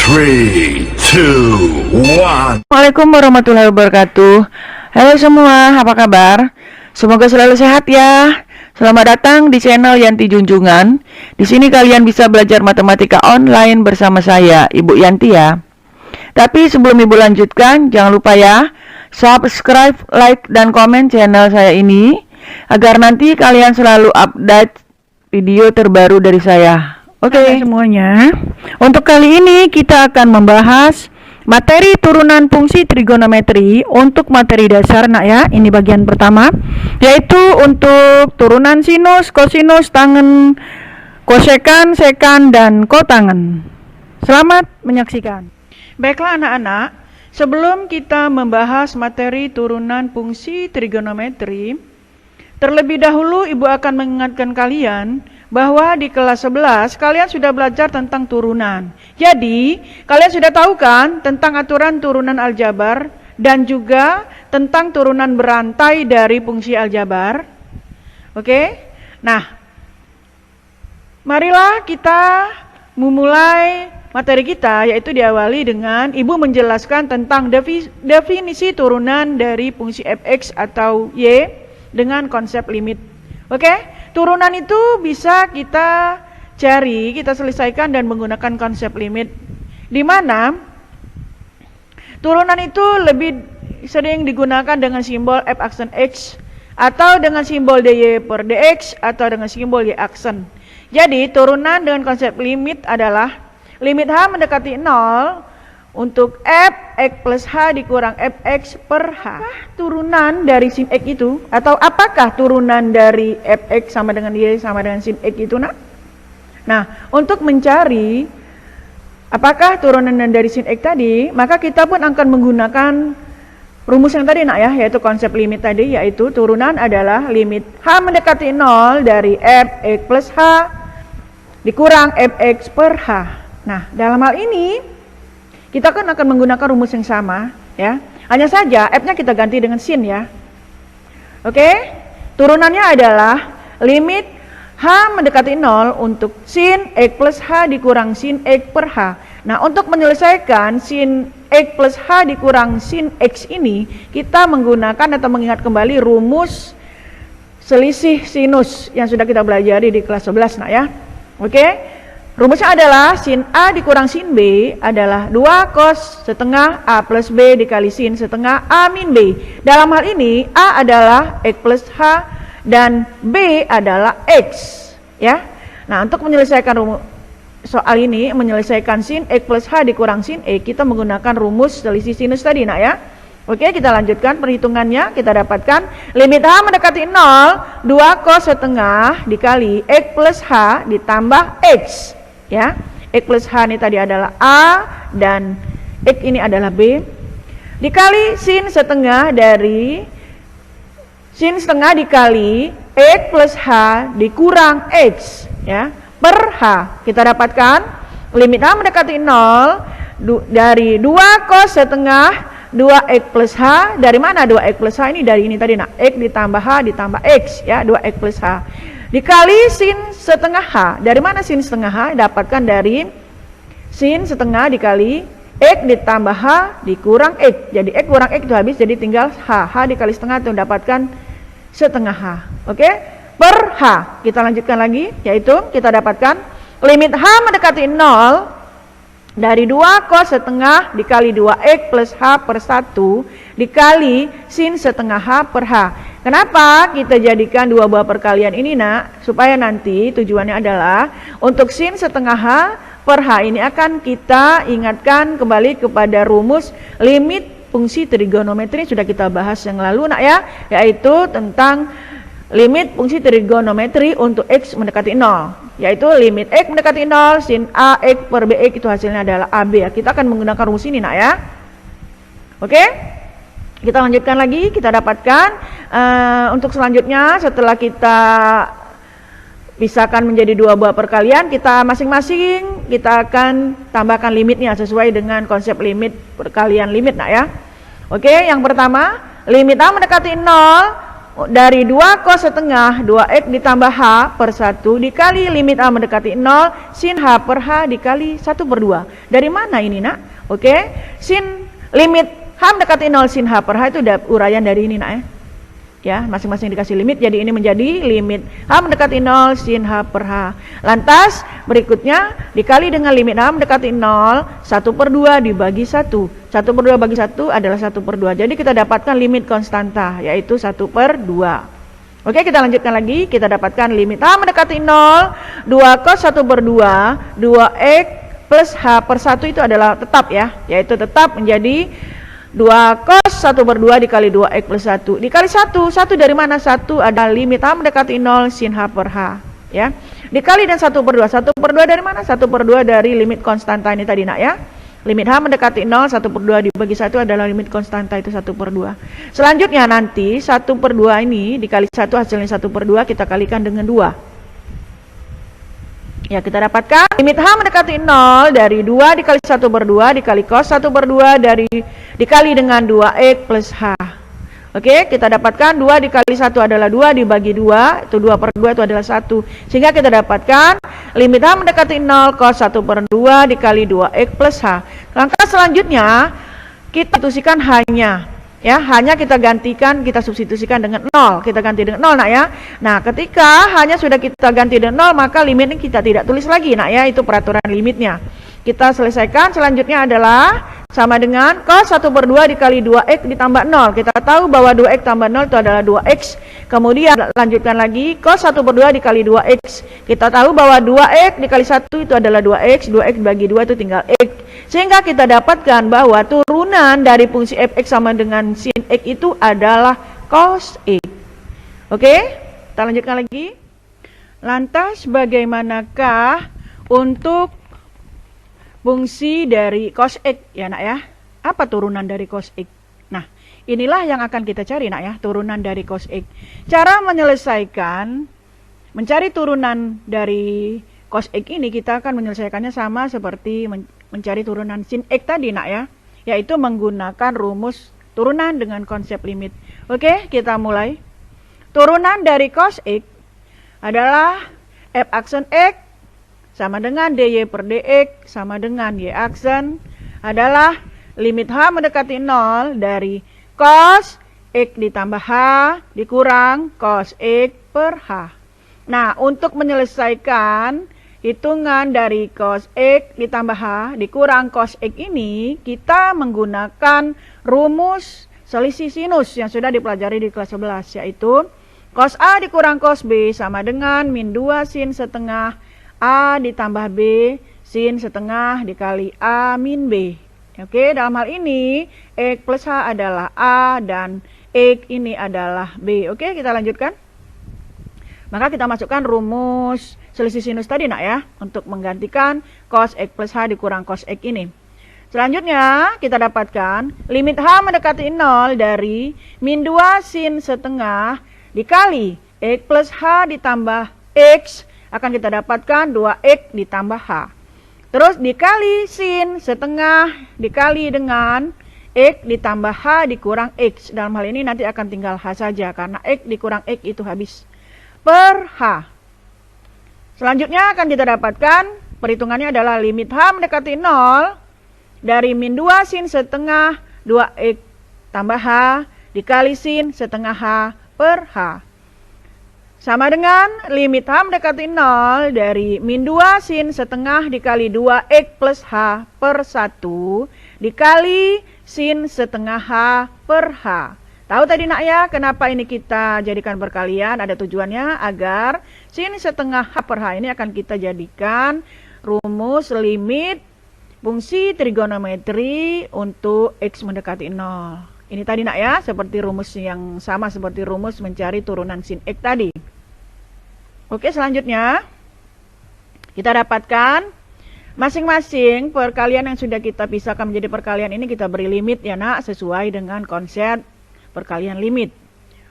3, 2, 1. Assalamualaikum warahmatullahi wabarakatuh. Halo semua, apa kabar? Semoga selalu sehat ya. Selamat datang di channel Yanti Junjungan. Di sini kalian bisa belajar matematika online bersama saya, Ibu Yanti ya. Tapi sebelum Ibu lanjutkan, jangan lupa ya, subscribe, like, dan komen channel saya ini agar nanti kalian selalu update video terbaru dari saya. Oke semuanya. Untuk kali ini kita akan membahas materi turunan fungsi trigonometri untuk materi dasar nak ya. Ini bagian pertama, yaitu untuk turunan sinus, kosinus, tangen, kosekan, sekan, dan kotangen. Selamat menyaksikan. Baiklah anak-anak, sebelum kita membahas materi turunan fungsi trigonometri, terlebih dahulu Ibu akan mengingatkan kalian bahwa di kelas 11 kalian sudah belajar tentang turunan. Jadi, kalian sudah tahu kan tentang aturan turunan aljabar dan juga tentang turunan berantai dari fungsi aljabar? Oke? Nah, marilah kita memulai materi kita, yaitu diawali dengan Ibu menjelaskan tentang definisi turunan dari fungsi fx atau y dengan konsep limit. Oke? Turunan itu bisa kita cari, kita selesaikan dan menggunakan konsep limit, di mana turunan itu lebih sering digunakan dengan simbol f aksen x atau dengan simbol dy per dx atau dengan simbol y aksen. Jadi turunan dengan konsep limit adalah limit h mendekati 0 untuk f x plus h dikurang fx per h. Apakah turunan dari sin x itu? Atau apakah turunan dari fx sama dengan y sama dengan sin x itu nak? Nah, untuk mencari apakah turunan dari sin x tadi, maka kita pun akan menggunakan rumus yang tadi nak ya, yaitu konsep limit tadi, yaitu turunan adalah limit h mendekati 0 dari fx plus h dikurang fx per h. Nah, dalam hal ini kita kan akan menggunakan rumus yang sama ya. Hanya saja f-nya kita ganti dengan sin ya. Oke? Turunannya adalah limit h mendekati 0 untuk sin x plus h dikurang sin x per h. Nah, untuk menyelesaikan sin x plus h dikurang sin x ini, kita menggunakan atau mengingat kembali rumus selisih sinus yang sudah kita pelajari di kelas 11 nah ya. Oke? Rumusnya adalah sin A dikurang sin B adalah 2 cos setengah A plus B dikali sin setengah A min B. Dalam hal ini A adalah X plus H dan B adalah X ya. Nah, untuk menyelesaikan soal ini, menyelesaikan sin X plus H dikurang sin E, kita menggunakan rumus selisih sinus tadi nak ya. Oke, kita lanjutkan perhitungannya. Kita dapatkan limit H mendekati 0 2 cos setengah dikali X plus H ditambah X ya. X plus H ini tadi adalah A dan X ini adalah B dikali sin setengah dari sin setengah dikali X plus H dikurang X ya per H. Kita dapatkan limit H mendekati 0 dari 2 cos setengah 2x plus H. Dari mana 2x plus H ini? Dari ini tadi nak, X ditambah H ditambah X ya, 2x plus H dikali sin setengah H. Dari mana sin setengah H? Dapatkan dari sin setengah dikali X ditambah H dikurang X. Jadi X kurang X itu habis, jadi tinggal H. H dikali setengah itu mendapatkan setengah H. Oke? Per H. Kita lanjutkan lagi, yaitu kita dapatkan limit H mendekati 0 dari 2 cos setengah dikali 2x plus H per 1 dikali sin setengah H per H. Kenapa kita jadikan dua buah perkalian ini nak? Supaya nanti tujuannya adalah untuk sin setengah H per H ini akan kita ingatkan kembali kepada rumus limit fungsi trigonometri sudah kita bahas yang lalu nak ya, yaitu tentang limit fungsi trigonometri untuk X mendekati 0, yaitu limit X mendekati 0 sin AX per BX itu hasilnya adalah AB ya. Kita akan menggunakan rumus ini nak ya. Oke? Kita lanjutkan lagi, kita dapatkan untuk selanjutnya setelah kita pisahkan menjadi dua buah perkalian, kita masing-masing kita akan tambahkan limitnya sesuai dengan konsep limit perkalian limit nak ya. Oke, yang pertama limit A mendekati 0 dari 2 cos setengah 2x ditambah H per 1 dikali limit A mendekati 0 sin H per H dikali 1 per 2. Dari mana ini nak? Oke, sin limit H mendekati 0 sin H per H itu udah uraian dari ini nak ya. Ya, masing-masing dikasih limit, jadi ini menjadi limit H mendekati 0 sin H per H. Lantas berikutnya dikali dengan limit H mendekati 0 1 per 2 dibagi 1. 1 per 2 bagi 1 adalah 1 per 2. Jadi kita dapatkan limit konstanta, yaitu 1 per 2. Oke, kita lanjutkan lagi. Kita dapatkan limit H mendekati 0 2 cos 1 per 2 2x plus H per 1 itu adalah tetap ya, yaitu tetap menjadi 2 cos 1 per 2 dikali 2x plus 1 dikali 1. 1 dari mana? 1 adalah limit H mendekati 0 sin H per H ya. Dikali dan 1 per 2. 1 per 2 dari mana? 1 per 2 dari limit konstanta ini tadi nak ya. Limit H mendekati 0 1 per 2 dibagi 1 adalah limit konstanta itu 1 per 2. Selanjutnya nanti 1 per 2 ini dikali 1 hasilnya 1 per 2 kita kalikan dengan 2. Ya, kita dapatkan limit H mendekati 0 dari 2 dikali 1 per 2 dikali cos 1 per 2 dari dikali dengan 2x plus H. Oke, kita dapatkan 2 dikali 1 adalah 2 dibagi 2, itu 2 per 2 itu adalah 1. Sehingga kita dapatkan limit H mendekati 0 cos 1 per 2 dikali 2x plus H. Langkah selanjutnya kita substitusikan hanya ya, hanya kita gantikan, kita substitusikan dengan 0. Kita ganti dengan 0 nak ya. Nah, ketika hanya sudah kita ganti dengan 0, maka limitnya kita tidak tulis lagi nak ya, itu peraturan limitnya. Kita selesaikan, selanjutnya adalah sama dengan cos 1 per 2 dikali 2x ditambah 0. Kita tahu bahwa 2x tambah 0 itu adalah 2x. Kemudian lanjutkan lagi, cos 1 per 2 dikali 2x. Kita tahu bahwa 2x dikali 1 itu adalah 2x. 2x bagi 2 itu tinggal x. Sehingga kita dapatkan bahwa turunan dari fungsi fx sama dengan sin x itu adalah cos x. Oke, kita lanjutkan lagi. Lantas bagaimanakah untuk fungsi dari cos x ya nak ya? Apa turunan dari cos x? Nah, inilah yang akan kita cari nak ya, turunan dari cos x. Cara menyelesaikan, mencari turunan dari cos x ini kita akan menyelesaikannya sama seperti mencari turunan sin x tadi nak ya, yaitu menggunakan rumus turunan dengan konsep limit. Oke, kita mulai. Turunan dari cos x adalah f aksen x sama dengan dy per dx sama dengan y aksen adalah limit H mendekati 0 dari cos x ditambah H dikurang cos x per H. Nah, untuk menyelesaikan hitungan dari cos x ditambah H dikurang cos x ini, kita menggunakan rumus selisih sinus yang sudah dipelajari di kelas 11, yaitu cos A dikurang cos B sama dengan min 2 sin setengah A ditambah B sin setengah dikali A min B. Oke, dalam hal ini X plus H adalah A dan X ini adalah B. Oke, kita lanjutkan. Maka kita masukkan rumus selisih sinus tadi nak ya, untuk menggantikan cos X plus H dikurang cos X ini. Selanjutnya kita dapatkan limit H mendekati 0 dari min 2 sin setengah dikali X plus H ditambah X, akan kita dapatkan 2x ditambah H. Terus dikali sin setengah dikali dengan x ditambah H dikurang x. Dalam hal ini nanti akan tinggal H saja karena x dikurang x itu habis. Per H. Selanjutnya akan kita dapatkan, perhitungannya adalah limit H mendekati 0 dari min 2 sin setengah 2x tambah H dikali sin setengah H per H. Sama dengan limit H mendekati 0 dari min 2 sin setengah dikali 2x plus H per 1 dikali sin setengah H per H. Tahu tadi nak ya, kenapa ini kita jadikan perkalian? Ada tujuannya agar sin setengah H per H ini akan kita jadikan rumus limit fungsi trigonometri untuk X mendekati 0. Ini tadi nak ya, seperti rumus yang sama seperti rumus mencari turunan sin X tadi. Oke, selanjutnya kita dapatkan masing-masing perkalian yang sudah kita pisahkan menjadi perkalian ini kita beri limit ya nak, sesuai dengan konsep perkalian limit.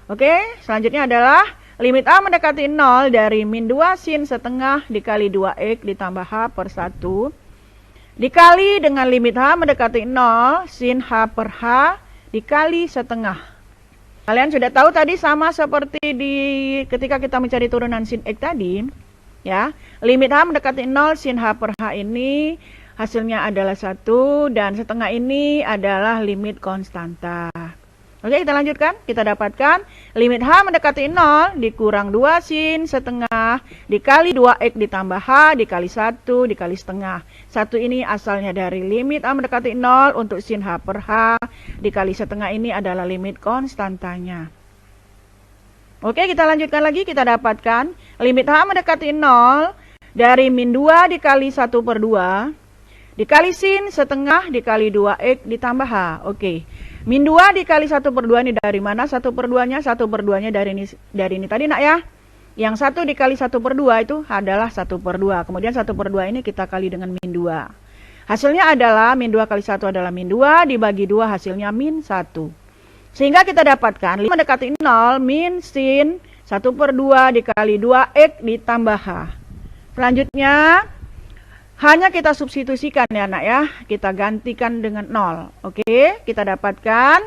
Oke, selanjutnya adalah limit A mendekati 0 dari min 2 sin setengah dikali 2x ditambah H per 1 dikali dengan limit H mendekati 0 sin H per H dikali setengah. Kalian sudah tahu tadi sama seperti di ketika kita mencari turunan sin X tadi, ya. Limit H mendekati 0, sin H per H ini hasilnya adalah 1 dan setengah ini adalah limit konstanta. Oke, kita lanjutkan. Kita dapatkan limit H mendekati 0 dikurang 2 sin setengah dikali 2X ditambah H dikali 1 dikali setengah. 1 ini asalnya dari limit H mendekati 0 untuk sin H per H dikali setengah ini adalah limit konstantanya. Oke, kita lanjutkan lagi. Kita dapatkan limit H mendekati 0 dari min 2 dikali 1 per 2 dikali sin setengah dikali 2X ditambah H. Oke. Min 2 dikali 1 per 2 ini dari mana? 1 per 2-nya? 1 per 2-nya dari ini tadi nak ya. Yang 1 dikali 1 per 2 itu adalah 1 per 2. Kemudian 1 per 2 ini kita kali dengan min 2. Hasilnya adalah min 2 kali 1 adalah min 2 dibagi 2 hasilnya min 1. Sehingga kita dapatkan 5 mendekati 0 min sin 1 per 2 dikali 2X ditambah H. Selanjutnya hanya kita substitusikan ya nak ya, kita gantikan dengan 0. Oke, kita dapatkan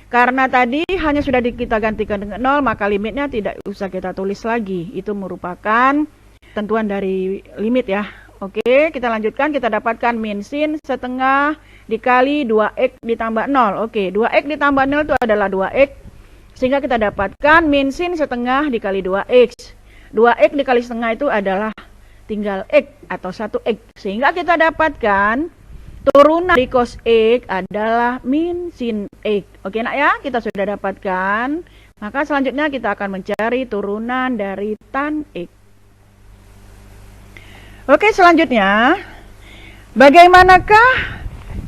karena tadi hanya sudah kita gantikan dengan 0, maka limitnya tidak usah kita tulis lagi. Itu merupakan tentuan dari limit ya. Oke, kita lanjutkan, kita dapatkan min sin setengah dikali 2X ditambah 0. Oke, 2X ditambah 0 itu adalah 2X. Sehingga kita dapatkan min sin setengah dikali 2X. 2X dikali setengah itu adalah tinggal X atau 1X. Sehingga kita dapatkan turunan dari cos X adalah min sin X. Oke nak ya, kita sudah dapatkan. Maka selanjutnya kita akan mencari turunan dari tan X. Oke, selanjutnya bagaimanakah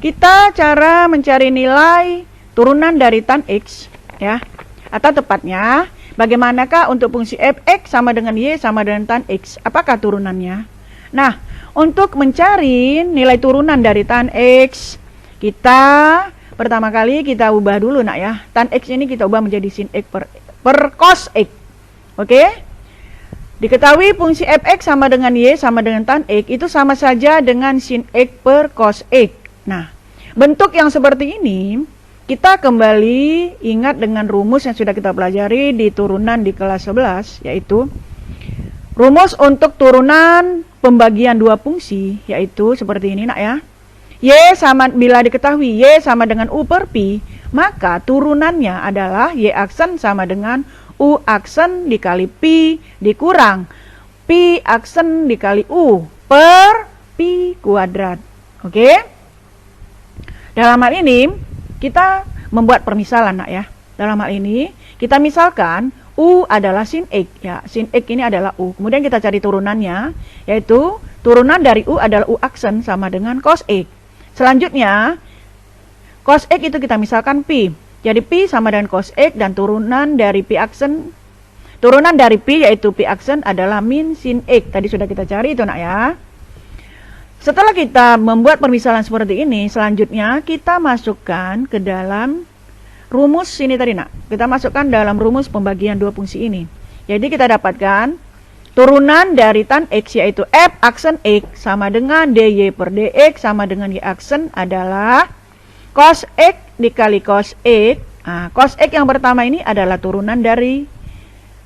kita cara mencari nilai turunan dari tan X ya? Atau tepatnya bagaimanakah untuk fungsi fx sama dengan y sama dengan tan x? Apakah turunannya? Nah, untuk mencari nilai turunan dari tan x, kita pertama kali kita ubah dulu nak ya. Tan x ini kita ubah menjadi sin x per cos x. Oke? Diketahui fungsi fx sama dengan y sama dengan tan x itu sama saja dengan sin x per cos x. Nah, bentuk yang seperti ini kita kembali ingat dengan rumus yang sudah kita pelajari di turunan di kelas 11, yaitu rumus untuk turunan pembagian dua fungsi, yaitu seperti ini nak ya. Y sama, bila diketahui Y sama dengan U per Pi, maka turunannya adalah Y aksen sama dengan U aksen dikali Pi dikurang Pi aksen dikali U per Pi kuadrat. Oke? Dalam hal ini kita membuat permisalan nak ya. Dalam hal ini kita misalkan U adalah sin X ya. Sin X ini adalah U. Kemudian kita cari turunannya, yaitu turunan dari U adalah U aksen sama dengan cos X. Selanjutnya cos X itu kita misalkan Pi. Jadi Pi sama dengan cos X dan turunan dari Pi aksen, turunan dari Pi yaitu Pi aksen adalah min sin X. Tadi sudah kita cari itu nak ya. Setelah kita membuat permisalan seperti ini, selanjutnya kita masukkan ke dalam rumus ini tadi nak. Kita masukkan dalam rumus pembagian dua fungsi ini. Jadi kita dapatkan turunan dari tan x yaitu f aksen x sama dengan dy per dx sama dengan y aksen adalah cos x dikali cos x. Nah, cos x yang pertama ini adalah turunan dari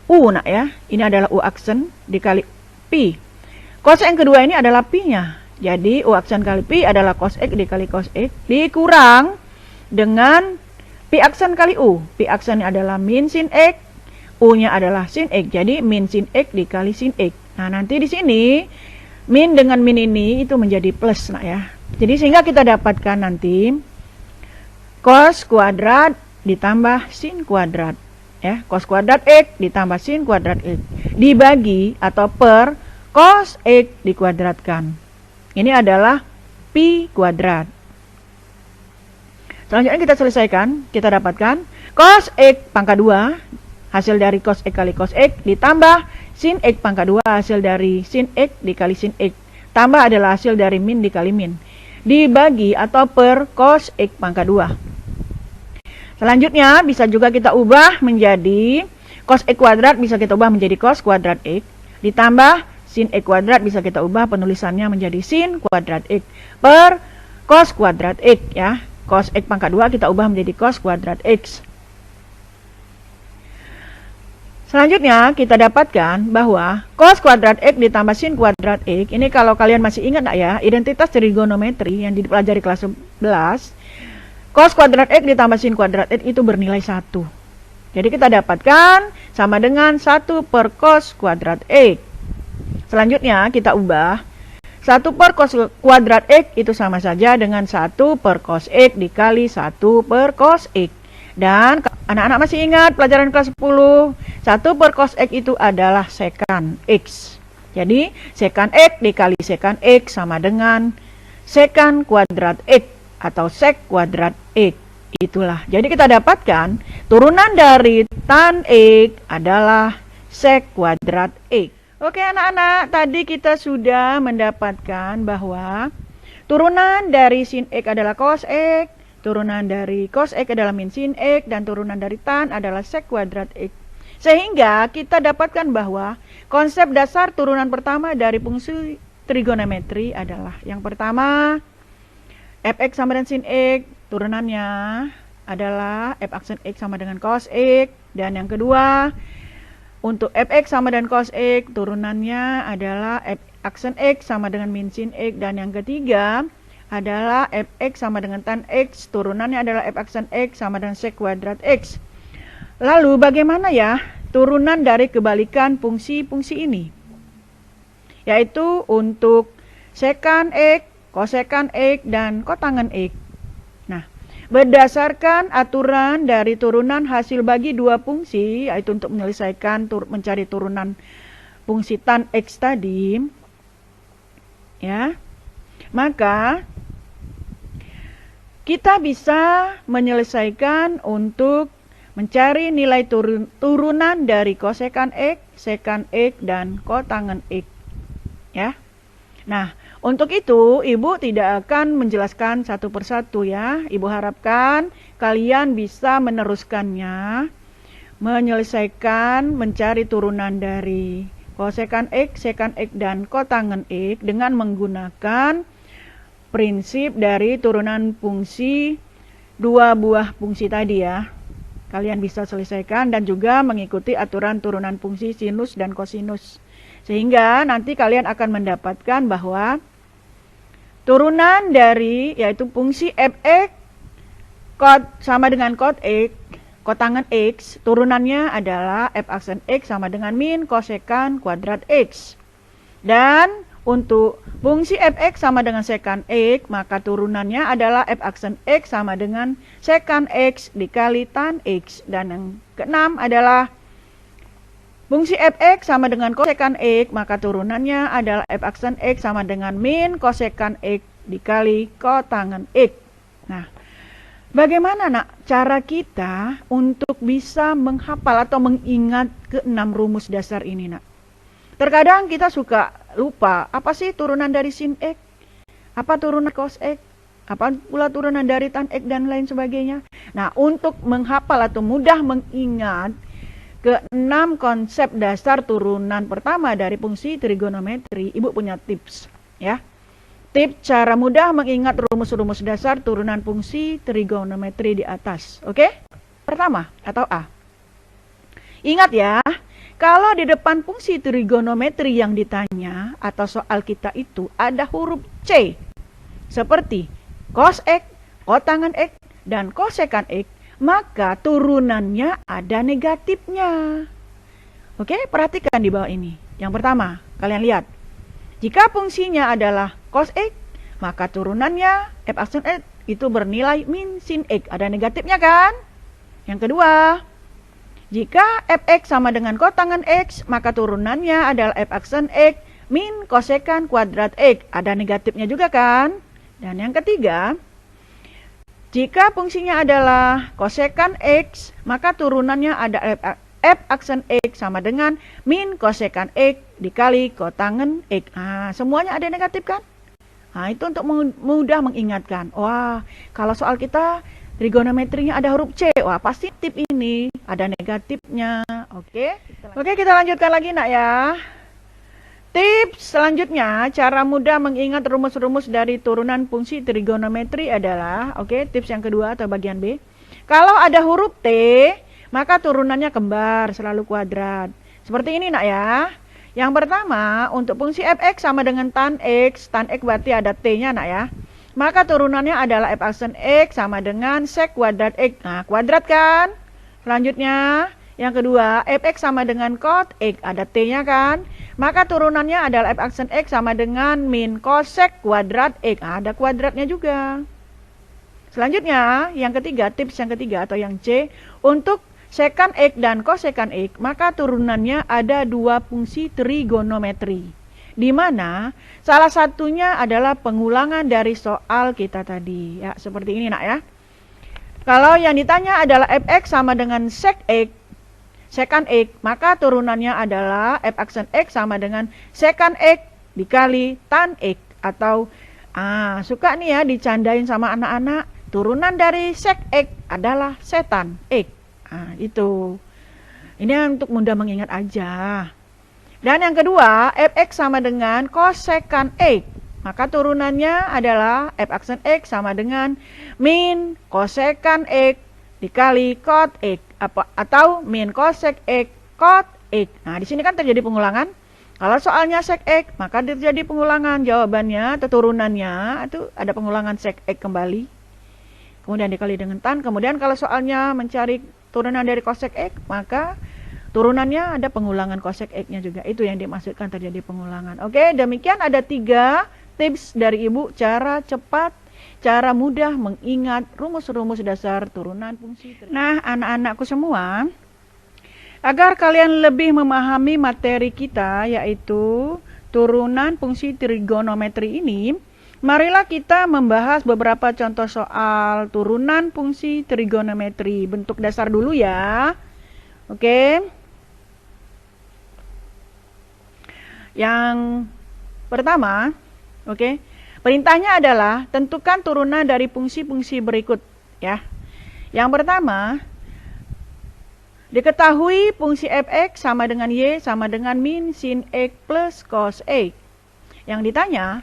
u nak ya. Ini adalah u aksen dikali pi. Cos yang kedua ini adalah pi-nya. Jadi U aksen kali Pi adalah cos X dikali cos X dikurang dengan Pi aksen kali U. Pi aksen adalah min sin X, U-nya adalah sin X. Jadi min sin X dikali sin X. Nah, nanti di sini min dengan min ini itu menjadi plus nak ya. Jadi sehingga kita dapatkan nanti cos kuadrat ditambah sin kuadrat ya. Cos kuadrat X ditambah sin kuadrat X dibagi atau per cos X dikuadratkan. Ini adalah Pi kuadrat. Selanjutnya kita selesaikan, kita dapatkan cos X pangkat 2 hasil dari cos X kali cos X ditambah sin X pangkat 2 hasil dari sin X dikali sin X tambah adalah hasil dari min dikali min dibagi atau per cos X pangkat 2. Selanjutnya bisa juga kita ubah menjadi cos X kuadrat, bisa kita ubah menjadi cos kuadrat X ditambah sin X kuadrat, bisa kita ubah penulisannya menjadi sin kuadrat X per cos kuadrat X ya. Cos X pangkat 2 kita ubah menjadi cos kuadrat X. Selanjutnya kita dapatkan bahwa cos kuadrat X ditambah sin kuadrat X, ini kalau kalian masih ingat nggak ya, identitas trigonometri yang dipelajari kelas 11, cos kuadrat X ditambah sin kuadrat X itu bernilai 1. Jadi kita dapatkan sama dengan 1 per cos kuadrat X. Selanjutnya kita ubah 1 per cos kuadrat X itu sama saja dengan 1 per cos X dikali 1 per cos X. Dan anak-anak masih ingat pelajaran kelas 10, 1 per cos X itu adalah sekan X. Jadi sekan X dikali sekan X sama dengan sekan kuadrat X atau sek kuadrat X. Itulah. Jadi kita dapatkan turunan dari tan X adalah sek kuadrat X. Oke anak-anak, tadi kita sudah mendapatkan bahwa turunan dari sin X adalah cos X, turunan dari cos X adalah min sin X, dan turunan dari tan adalah sek kuadrat X. Sehingga kita dapatkan bahwa konsep dasar turunan pertama dari fungsi trigonometri adalah yang pertama, fx sama dengan sin X, turunannya adalah f aksen X sama dengan cos X. Dan yang kedua, untuk fx sama dengan cos X, turunannya adalah f aksen X sama dengan min sin X. Dan yang ketiga adalah fx sama dengan tan X, turunannya adalah f aksen X sama dengan sek kuadrat X. Lalu bagaimana ya turunan dari kebalikan fungsi-fungsi ini? Yaitu untuk sekan X, kosekan X, dan kotangen X. Nah, berdasarkan aturan dari turunan hasil bagi dua fungsi, yaitu untuk menyelesaikan mencari turunan fungsi tan X tadi, ya, maka kita bisa menyelesaikan untuk mencari nilai turunan dari kosekan X, sekan X, dan kotangen X. Ya. Nah, untuk itu Ibu tidak akan menjelaskan satu persatu ya. Ibu harapkan kalian bisa meneruskannya, menyelesaikan mencari turunan dari kosekan X, sekan X, dan kotangen X dengan menggunakan prinsip dari turunan fungsi dua buah fungsi tadi ya. Kalian bisa selesaikan dan juga mengikuti aturan turunan fungsi sinus dan kosinus. Sehingga nanti kalian akan mendapatkan bahwa turunan dari yaitu fungsi fx sama dengan cot X, kotangen X, turunannya adalah f aksen X sama dengan min kosekan kuadrat X. Dan untuk fungsi fx sama dengan sekan X, maka turunannya adalah f aksen X sama dengan sekan X dikali tan X. Dan yang keenam adalah fungsi fx sama dengan kosekan X, maka turunannya adalah f aksen X sama dengan min kosekan X dikali kotangen X. Nah, bagaimana nak cara kita untuk bisa menghafal atau mengingat keenam rumus dasar ini nak? Terkadang kita suka lupa, apa sih turunan dari sin X? Apa turunan cos X? Apa pula turunan dari tan X dan lain sebagainya? Nah, untuk menghafal atau mudah mengingat keenam konsep dasar turunan pertama dari fungsi trigonometri, Ibu punya tips ya. Tips cara mudah mengingat rumus-rumus dasar turunan fungsi trigonometri di atas. Oke? Pertama atau A. Ingat ya, kalau di depan fungsi trigonometri yang ditanya atau soal kita itu ada huruf C, seperti cos X, kotangen X, dan kosekan X, maka turunannya ada negatifnya. Oke, perhatikan di bawah ini. Yang pertama, kalian lihat. Jika fungsinya adalah cos X, maka turunannya f aksen X itu bernilai min sin X. Ada negatifnya kan? Yang kedua, jika fx sama dengan kotangen X, maka turunannya adalah f aksen X min kosekan kuadrat X. Ada negatifnya juga kan? Dan yang ketiga, jika fungsinya adalah kosekan X, maka turunannya ada f aksen X sama dengan min kosekan X dikali kotangen X. Nah, semuanya ada negatif kan? Nah, itu untuk mudah mengingatkan. Wah, kalau soal kita trigonometrinya ada huruf C, wah pasti tip ini ada negatifnya. Oke, kita lanjutkan lagi nak ya. Tips selanjutnya, cara mudah mengingat rumus-rumus dari turunan fungsi trigonometri adalah, tips yang kedua atau bagian B. Kalau ada huruf T, maka turunannya kembar, selalu kuadrat. Seperti ini nak ya. Yang pertama, untuk fungsi fx sama dengan tan x berarti ada t-nya nak ya. Maka turunannya adalah f aksen x sama dengan sek kuadrat x. Nah, kuadrat kan? Selanjutnya, yang kedua, fx sama dengan cot x, ada t-nya kan? Maka turunannya adalah f aksen x sama dengan min cosek kuadrat x. Nah, ada kuadratnya juga. Selanjutnya, yang ketiga, tips yang ketiga atau yang C, untuk sekan x dan kosekan x, maka turunannya ada dua fungsi trigonometri. Di mana salah satunya adalah pengulangan dari soal kita tadi. Ya, seperti ini nak ya. Kalau yang ditanya adalah fx sama dengan sek x, sekan x, maka turunannya adalah f aksen x sama dengan sekan x dikali tan x. Atau suka nih ya dicandain sama anak-anak, turunan dari sek x adalah setan x. Itu. Ini untuk mudah mengingat aja. Dan yang kedua, fx sama dengan kosekan x. Maka turunannya adalah f aksen x sama dengan min kosekan x dikali cot x atau min kosek x cot x. Nah, di sini kan terjadi pengulangan. Kalau soalnya sek x, maka terjadi pengulangan. Jawabannya atau turunannya itu ada pengulangan sek x kembali. Kemudian dikali dengan tan. Kemudian kalau soalnya mencari turunan dari kosek x, maka turunannya ada pengulangan kosek x-nya juga. Itu yang dimaksudkan terjadi pengulangan. Oke, demikian ada 3 tips dari Ibu cara cepat, cara mudah mengingat rumus-rumus dasar turunan fungsi. Nah, anak-anakku semua, agar kalian lebih memahami materi kita yaitu turunan fungsi trigonometri ini, marilah kita membahas beberapa contoh soal turunan fungsi trigonometri. Bentuk dasar dulu ya. Oke. Yang pertama, oke. Perintahnya adalah tentukan turunan dari fungsi-fungsi berikut ya. Yang pertama, diketahui fungsi fx sama dengan y sama dengan min sin x plus cos x. Yang ditanya,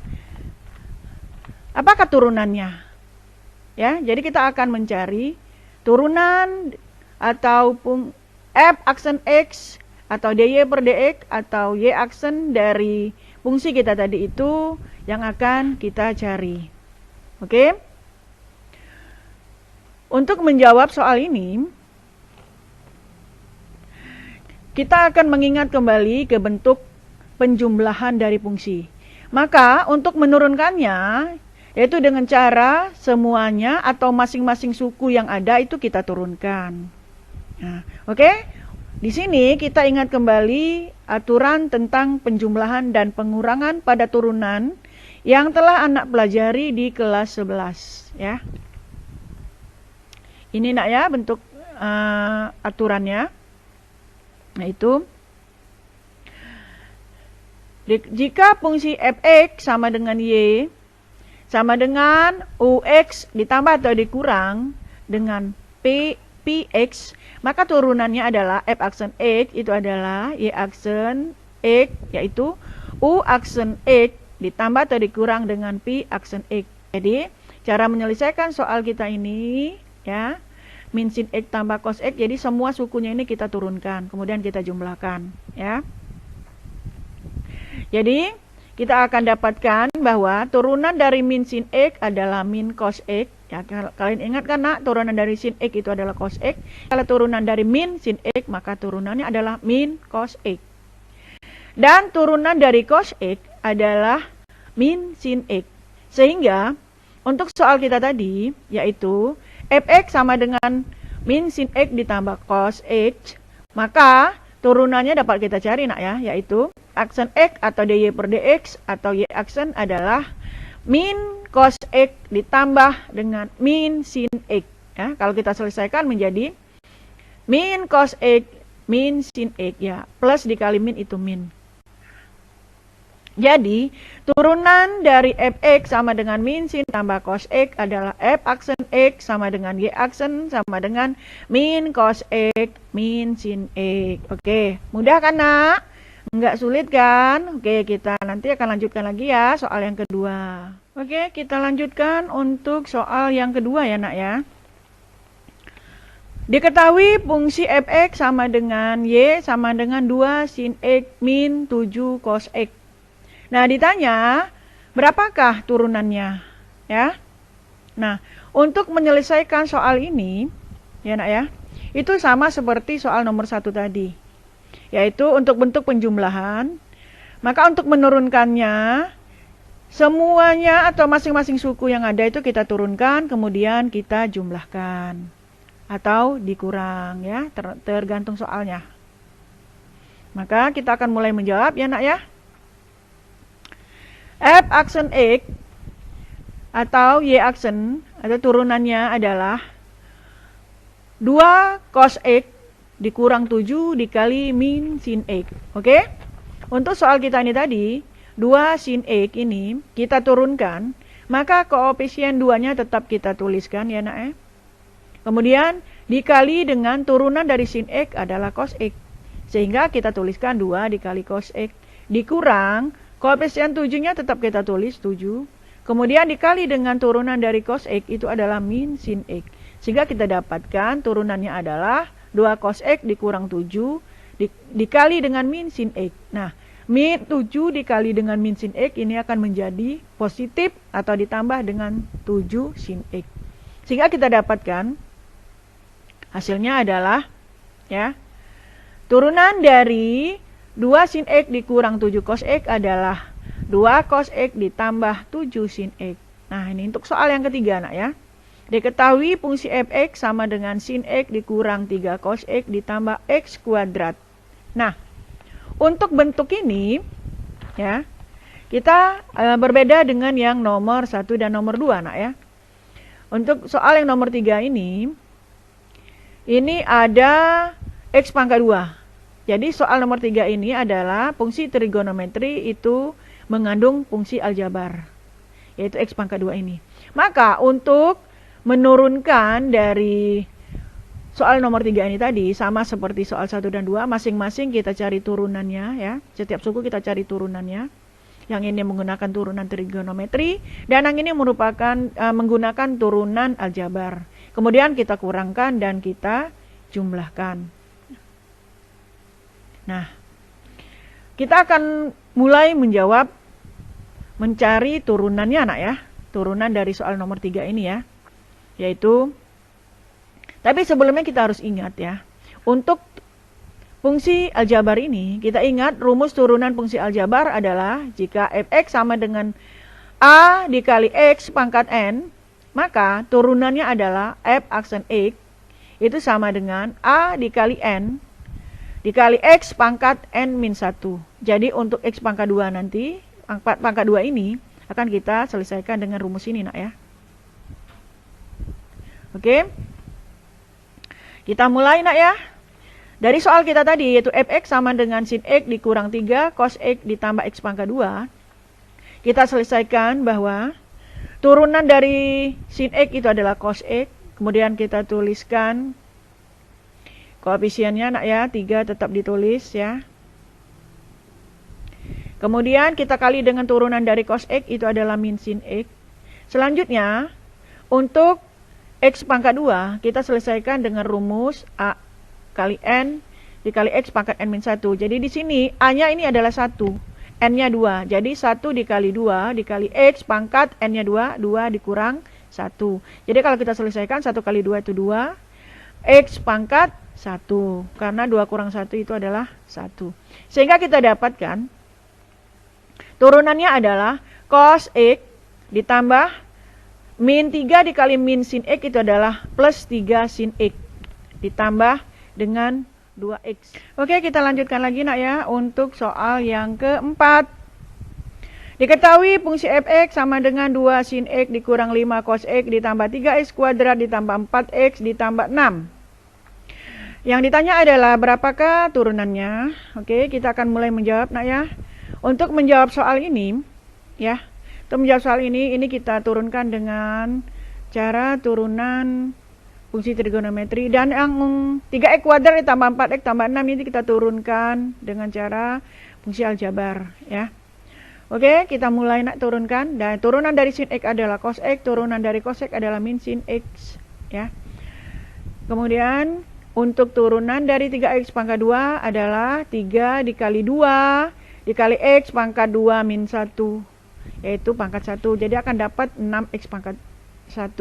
apakah turunannya? Ya, jadi kita akan mencari turunan atau f aksen x atau dy per dx atau y aksen dari fungsi kita tadi itu yang akan kita cari. Oke? Untuk menjawab soal ini, kita akan mengingat kembali ke bentuk penjumlahan dari fungsi. Maka untuk menurunkannya, yaitu dengan cara semuanya atau masing-masing suku yang ada itu kita turunkan. Nah, oke? Di sini kita ingat kembali aturan tentang penjumlahan dan pengurangan pada turunan yang telah anak pelajari di kelas 11 ya. Ini nak ya bentuk aturannya. Nah itu, jika fungsi fx sama dengan y sama dengan ux ditambah atau dikurang dengan px, maka turunannya adalah f aksen x itu adalah y aksen x, yaitu u aksen x ditambah atau dikurang dengan pi aksen x. Jadi cara menyelesaikan soal kita ini ya, min sin x tambah cos x, jadi semua sukunya ini kita turunkan, kemudian kita jumlahkan ya. Jadi kita akan dapatkan bahwa turunan dari min sin x adalah min cos x. Ya, kalian ingat kan nak, turunan dari sin x itu adalah cos x. Kalau turunan dari min sin x, maka turunannya adalah min cos x. Dan turunan dari cos x adalah min sin x. Sehingga untuk soal kita tadi, yaitu fx sama dengan min sin x ditambah cos x, maka turunannya dapat kita cari nak ya, yaitu aksen x atau dy per dx atau y aksen adalah min cos x ditambah dengan min sin x ya. Kalau kita selesaikan menjadi min cos x min sin x ya, plus dikali min itu min. Jadi turunan dari fx sama dengan min sin tambah cos x adalah f aksen x sama dengan y aksen sama dengan min cos x min sin x. Oke, mudah kan nak? Enggak sulit kan? Oke, kita nanti akan lanjutkan lagi ya soal yang kedua. Oke, kita lanjutkan untuk soal yang kedua ya nak ya. Diketahui fungsi fx sama dengan y sama dengan 2 sin x min 7 cos x. Nah, ditanya berapakah turunannya? Ya. Nah, untuk menyelesaikan soal ini, ya nak ya, itu sama seperti soal nomor 1 tadi. Yaitu untuk bentuk penjumlahan, maka untuk menurunkannya, semuanya atau masing-masing suku yang ada itu kita turunkan, kemudian kita jumlahkan. Atau dikurang ya, tergantung soalnya. Maka kita akan mulai menjawab ya nak ya. F aksen X atau Y aksen atau turunannya adalah 2 cos X dikurang 7 dikali min sin X. Oke? Untuk soal kita ini tadi, 2 sin X ini kita turunkan, maka koefisien 2-nya tetap kita tuliskan ya nak ya. Kemudian dikali dengan turunan dari sin X adalah cos X. Sehingga kita tuliskan 2 dikali cos X. Dikurang, koefisien 7-nya tetap kita tulis 7. Kemudian dikali dengan turunan dari cos X itu adalah min sin X. Sehingga kita dapatkan turunannya adalah 2 cos X dikurang 7 dikali dengan min sin X. Nah, min 7 dikali dengan min sin X ini akan menjadi positif atau ditambah dengan 7 sin X. Sehingga kita dapatkan hasilnya adalah ya, turunan dari 2 sin X dikurang 7 cos X adalah 2 cos X ditambah 7 sin X. Nah, ini untuk soal yang ketiga nak ya. Diketahui fungsi fx sama dengan sin X dikurang 3 cos X ditambah X kuadrat. Nah, untuk bentuk ini ya, kita berbeda dengan yang nomor 1 dan nomor 2 nak ya. Untuk soal yang nomor 3 ini ada X pangkat 2. Jadi soal nomor 3 ini adalah fungsi trigonometri itu mengandung fungsi aljabar, yaitu X pangkat 2 ini. Maka untuk menurunkan dari soal nomor 3 ini tadi, sama seperti soal 1 dan 2, masing-masing kita cari turunannya ya. Setiap suku kita cari turunannya. Yang ini menggunakan turunan trigonometri, dan yang ini merupakan menggunakan turunan aljabar. Kemudian kita kurangkan dan kita jumlahkan. Nah, kita akan mulai menjawab, mencari turunannya nak ya. Turunan dari soal nomor 3 ini ya. Yaitu, tapi sebelumnya kita harus ingat ya. Untuk fungsi aljabar ini, kita ingat rumus turunan fungsi aljabar adalah jika fx sama dengan a dikali x pangkat n, maka turunannya adalah f aksen x itu sama dengan a dikali n dikali x pangkat n min 1. Jadi untuk x pangkat 2 nanti, pangkat 2 ini akan kita selesaikan dengan rumus ini nak ya. Oke. Kita mulai nak ya. Dari soal kita tadi yaitu fx sama dengan sin x dikurang 3 cos x ditambah x pangkat 2. Kita selesaikan bahwa turunan dari sin x itu adalah cos x. Kemudian kita tuliskan koefisiennya nak ya, 3 tetap ditulis ya. Kemudian kita kali dengan turunan dari cos x itu adalah min sin x. Selanjutnya untuk x pangkat 2 kita selesaikan dengan rumus a kali n dikali x pangkat n min 1. Jadi di sini a-nya ini adalah 1, n-nya 2. Jadi 1 dikali 2 dikali x pangkat n-nya 2, 2 dikurang 1. Jadi kalau kita selesaikan 1 kali 2 itu 2, x pangkat 1. Karena 2 kurang 1 itu adalah 1. Sehingga kita dapatkan turunannya adalah cos x ditambah min 3 dikali min sin x itu adalah plus 3 sin x ditambah dengan 2x. Oke, kita lanjutkan lagi nak ya untuk soal yang keempat. Diketahui fungsi fx sama dengan 2 sin x dikurang 5 cos x ditambah 3x kuadrat ditambah 4x ditambah 6. Yang ditanya adalah berapakah turunannya. Oke, kita akan mulai menjawab nak ya. Untuk menjawab soal ini ya, untuk menjawab soal ini kita turunkan dengan cara turunan fungsi trigonometri, dan yang 3x kuadrat ditambah 4x tambah 6 ini kita turunkan dengan cara fungsi aljabar ya. Oke, kita mulai nak turunkan, dan turunan dari sin x adalah cos x, turunan dari cos x adalah min sin x ya. Kemudian untuk turunan dari 3x pangkat 2 adalah 3 dikali 2 dikali x pangkat 2 min 1, yaitu pangkat 1. Jadi akan dapat 6x pangkat 1.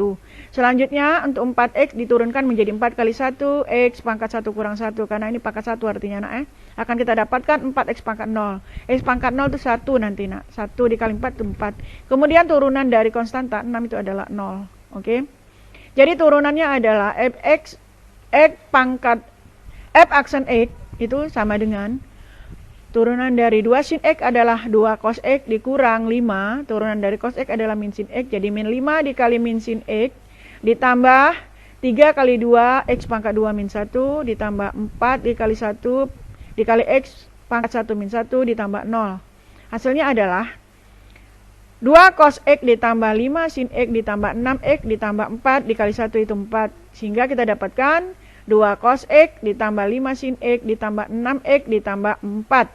Selanjutnya untuk 4x diturunkan menjadi 4 kali 1, x pangkat 1 kurang 1. Karena ini pangkat 1 artinya nak akan kita dapatkan 4x pangkat 0. X pangkat 0 itu 1 nanti nak. 1 dikali 4 itu 4. Kemudian turunan dari konstanta 6 itu adalah 0. Oke. Jadi turunannya adalah fx x pangkat f aksen x itu sama dengan turunan dari 2 sin x adalah 2 cos x dikurang 5. Turunan dari cos x adalah min sin x. Jadi min 5 dikali min sin x ditambah 3 kali 2 x pangkat 2 min 1 ditambah 4 dikali 1 dikali x pangkat 1 min 1 ditambah 0. Hasilnya adalah 2 cos x ditambah 5 sin x ditambah 6x ditambah 4 dikali 1 itu 4. Sehingga kita dapatkan 2 cos x ditambah 5 sin x ditambah 6x ditambah 4.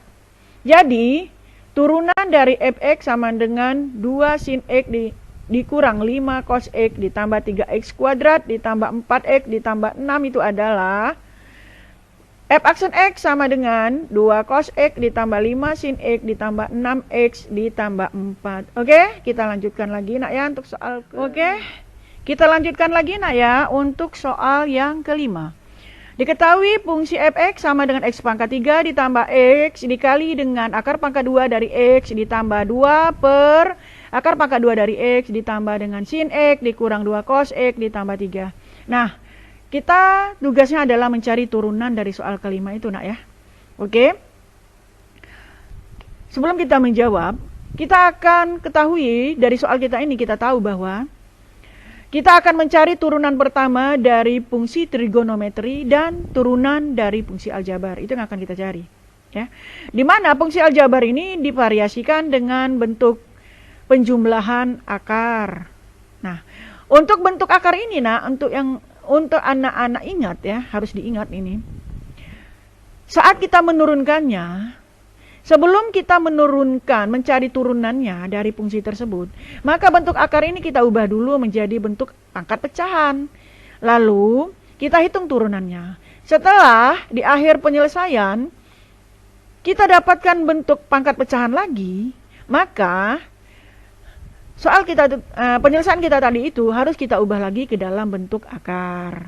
Jadi, turunan dari fx sama dengan 2 sin x dikurang 5 cos x ditambah 3x kuadrat ditambah 4x ditambah 6 itu adalah f aksen x sama dengan 2 cos x ditambah 5 sin x ditambah 6x ditambah 4. Oke, kita lanjutkan lagi nak ya untuk soal kita lanjutkan lagi nak ya untuk soal yang kelima. Diketahui fungsi fx sama dengan x pangkat 3 ditambah x dikali dengan akar pangkat 2 dari x ditambah 2 per akar pangkat 2 dari x ditambah dengan sin x dikurang 2 cos x ditambah 3. Nah, kita tugasnya adalah mencari turunan dari soal kelima itu nak ya. Oke. Sebelum kita menjawab, kita akan ketahui dari soal kita ini, kita tahu bahwa kita akan mencari turunan pertama dari fungsi trigonometri dan turunan dari fungsi aljabar. Itu yang akan kita cari. Ya. Di mana fungsi aljabar ini divariasikan dengan bentuk penjumlahan akar. Nah, untuk bentuk akar ini, untuk anak-anak ingat ya, harus diingat ini. Saat kita menurunkannya, sebelum kita mencari turunannya dari fungsi tersebut, maka bentuk akar ini kita ubah dulu menjadi bentuk pangkat pecahan. Lalu, kita hitung turunannya. Setelah di akhir penyelesaian, kita dapatkan bentuk pangkat pecahan lagi, maka penyelesaian kita tadi itu harus kita ubah lagi ke dalam bentuk akar.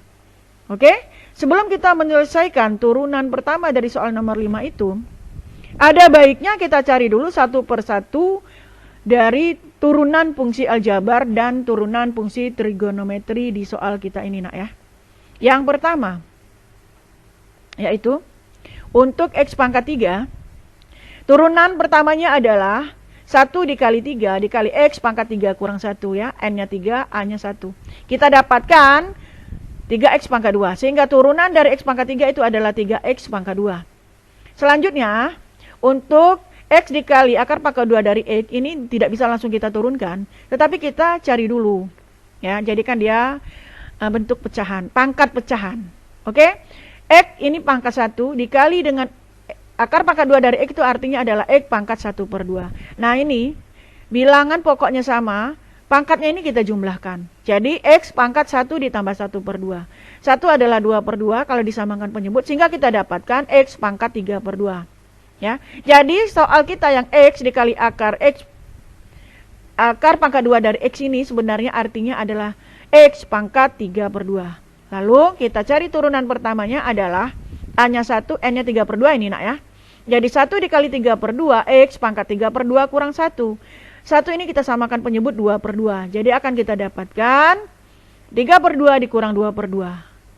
Oke? Sebelum kita menyelesaikan turunan pertama dari soal nomor 5 itu, ada baiknya kita cari dulu satu persatu dari turunan fungsi aljabar dan turunan fungsi trigonometri di soal kita ini nak ya. Yang pertama, yaitu untuk x pangkat 3, turunan pertamanya adalah 1 dikali 3 dikali x pangkat 3 kurang 1 ya. N-nya 3, A-nya 1. Kita dapatkan 3x pangkat 2. Sehingga turunan dari x pangkat 3 itu adalah 3x pangkat 2. Selanjutnya, untuk x dikali akar pangkat 2 dari x ini tidak bisa langsung kita turunkan. Tetapi kita cari dulu. Ya, jadikan dia bentuk pecahan, pangkat pecahan. Oke? X ini pangkat 1 dikali dengan akar pangkat 2 dari x itu artinya adalah x pangkat 1 per 2. Nah ini, bilangan pokoknya sama, pangkatnya ini kita jumlahkan. Jadi x pangkat 1 ditambah 1 per 2. 1 adalah 2 per 2 kalau disamakan penyebut, sehingga kita dapatkan x pangkat 3 per 2. Ya, jadi soal kita yang x dikali akar pangkat 2 dari x ini sebenarnya artinya adalah x pangkat 3 per 2. Lalu kita cari turunan pertamanya adalah A-nya 1, N-nya 3 per 2 ini nak ya. Jadi 1 dikali 3 per 2, X pangkat 3 per 2 kurang 1. 1 ini kita samakan penyebut 2 per 2. Jadi akan kita dapatkan 3 per 2 dikurang 2 per 2.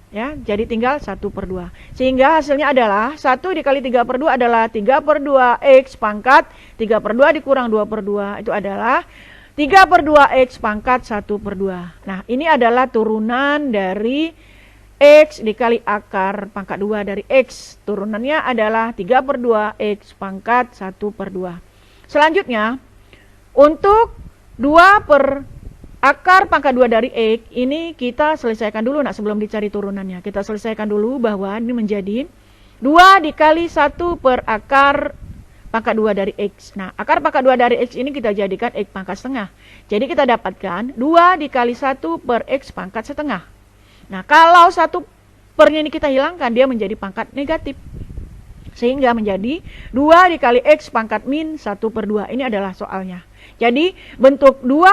Ya, jadi tinggal 1 per 2. Sehingga hasilnya adalah 1 dikali 3 per 2 adalah 3 per 2 X pangkat 3 per 2 dikurang 2 per 2. Itu adalah 3 per 2 X pangkat 1 per 2. Nah, ini adalah turunan dari X dikali akar pangkat 2 dari X. Turunannya adalah 3 per 2 X pangkat 1 per 2. Selanjutnya, untuk 2 per akar pangkat 2 dari X, ini kita selesaikan dulu nak sebelum dicari turunannya. Kita selesaikan dulu bahwa ini menjadi 2 dikali 1 per akar pangkat 2 dari X. Nah, akar pangkat 2 dari X ini kita jadikan X pangkat setengah. Jadi kita dapatkan 2 dikali 1 per X pangkat setengah. Nah, kalau 1 pernya ini kita hilangkan, dia menjadi pangkat negatif. Sehingga menjadi 2 dikali X pangkat min 1/2. Ini adalah soalnya. Jadi bentuk 2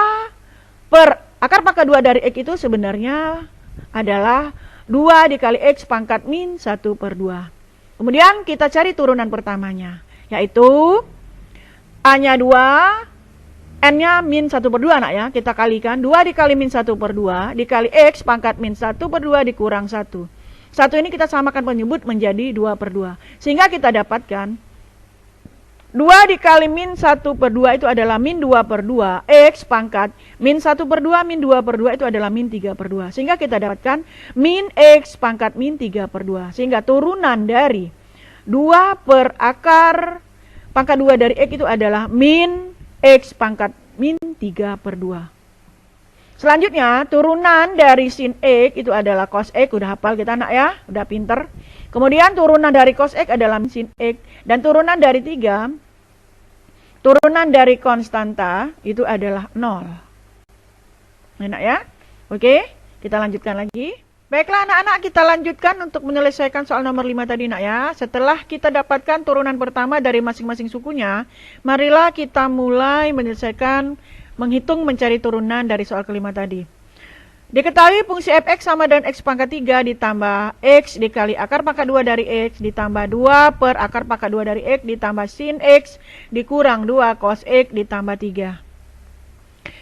per akar pangkat 2 dari X itu sebenarnya adalah 2 dikali X pangkat min 1/2. Kemudian kita cari turunan pertamanya, yaitu A-nya 2, N-nya min 1/2 anak ya. Kita kalikan 2 dikali min 1/2 dikali X pangkat min 1/2 dikurang 1. 1 ini kita samakan penyebut menjadi 2/2. Sehingga kita dapatkan 2 dikali min 1/2 itu adalah min 2/2. X pangkat min 1/2 min 2/2 itu adalah min 3/2. Sehingga kita dapatkan min X pangkat min 3/2. Sehingga turunan dari 2 per akar pangkat 2 dari X itu adalah min X pangkat min 3/2. Selanjutnya, turunan dari sin X itu adalah cos X. Udah hafal kita anak ya, udah pinter. Kemudian turunan dari cos X adalah sin X. Dan turunan dari 3, turunan dari konstanta itu adalah 0. Enak ya? Oke, kita lanjutkan lagi. Baiklah anak-anak, kita lanjutkan untuk menyelesaikan soal nomor 5 tadi nak ya. Setelah kita dapatkan turunan pertama dari masing-masing sukunya, marilah kita mulai menyelesaikan menghitung mencari turunan dari soal kelima tadi. Diketahui fungsi fx sama dengan x pangkat 3 ditambah x dikali akar pangkat 2 dari x ditambah 2 per akar pangkat 2 dari x ditambah sin x dikurang 2 cos x ditambah 3.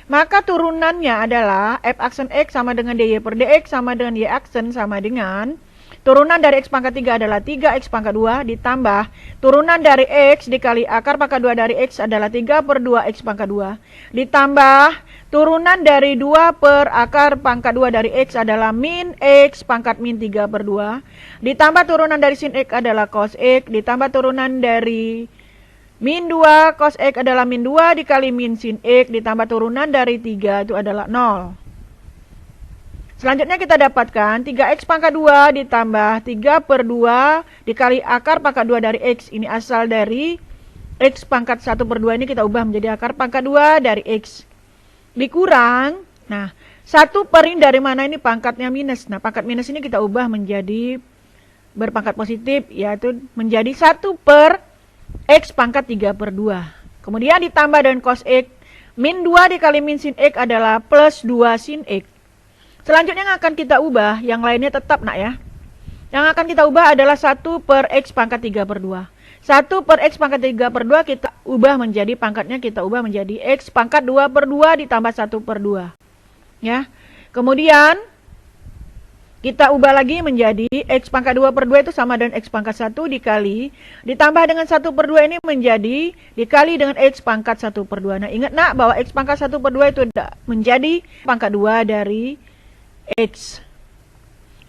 Maka turunannya adalah f aksen x sama dengan dy per dx sama dengan y aksen sama dengan turunan dari x pangkat 3 adalah 3x pangkat 2 ditambah turunan dari x dikali akar pangkat 2 dari x adalah 3/2x pangkat 2 ditambah turunan dari 2 per akar pangkat 2 dari x adalah min x pangkat min 3/2 ditambah turunan dari sin x adalah cos x ditambah turunan dari min 2 cos x adalah min 2 dikali min sin x ditambah turunan dari 3 itu adalah 0. Selanjutnya kita dapatkan 3x pangkat 2 ditambah 3/2 dikali akar pangkat 2 dari x. Ini asal dari x pangkat 1/2 ini kita ubah menjadi akar pangkat 2 dari x. Dikurang, nah 1 per ini dari mana ini pangkatnya minus. Nah pangkat minus ini kita ubah menjadi berpangkat positif, yaitu menjadi 1 per x pangkat 3/2. Kemudian ditambah dengan cos x. Min 2 dikali min sin x adalah plus 2 sin x. Selanjutnya yang akan kita ubah, yang lainnya tetap nak ya. Yang akan kita ubah adalah 1 per x pangkat 3/2. 1 per x pangkat 3/2 kita ubah menjadi pangkatnya kita ubah menjadi x pangkat 2/2 ditambah 1/2. Ya. Kemudian kita ubah lagi menjadi x pangkat 2/2 itu sama dengan x pangkat 1 dikali ditambah dengan 1/2 ini menjadi dikali dengan x pangkat 1/2. Nah, ingat nak bahwa x pangkat 1/2 itu menjadi pangkat 2 dari X.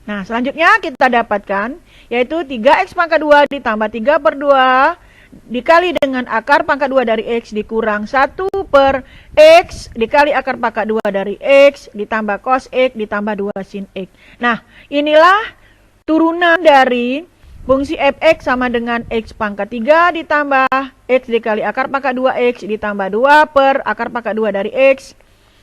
Nah, selanjutnya kita dapatkan yaitu 3x pangkat 2 ditambah 3/2 dikali dengan akar pangkat 2 dari X dikurang 1 per X dikali akar pangkat 2 dari X ditambah cos X ditambah 2 sin X. Nah, inilah turunan dari fungsi fx sama dengan x pangkat 3 ditambah x dikali akar pangkat 2x ditambah 2 per akar pangkat 2 dari X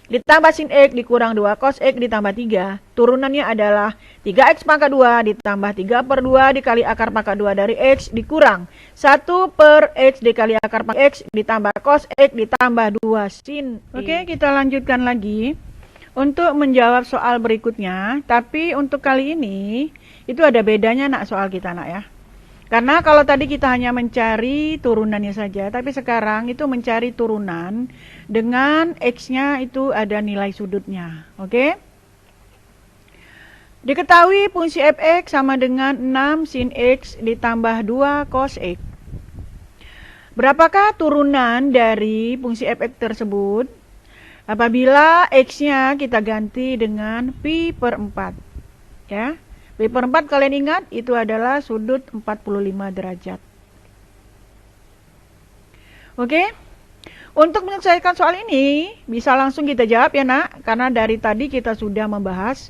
ditambah sin x dikurang 2 cos x ditambah 3. Turunannya adalah 3x pangkat 2 ditambah 3/2 dikali akar pangkat 2 dari x dikurang 1 per x dikali akar pangkat x ditambah cos x ditambah 2 sin. Oke, kita lanjutkan lagi untuk menjawab soal berikutnya. Tapi untuk kali ini itu ada bedanya nak soal kita nak ya. Karena kalau tadi kita hanya mencari turunannya saja, tapi sekarang itu mencari turunan dengan x-nya itu ada nilai sudutnya. Oke? Diketahui fungsi fx sama dengan 6 sin x ditambah 2 cos x. Berapakah turunan dari fungsi fx tersebut apabila x-nya kita ganti dengan pi per 4? Ya. Pi per 4 kalian ingat itu adalah sudut 45 derajat. Oke. Untuk menyelesaikan soal ini bisa langsung kita jawab ya nak. Karena dari tadi kita sudah membahas.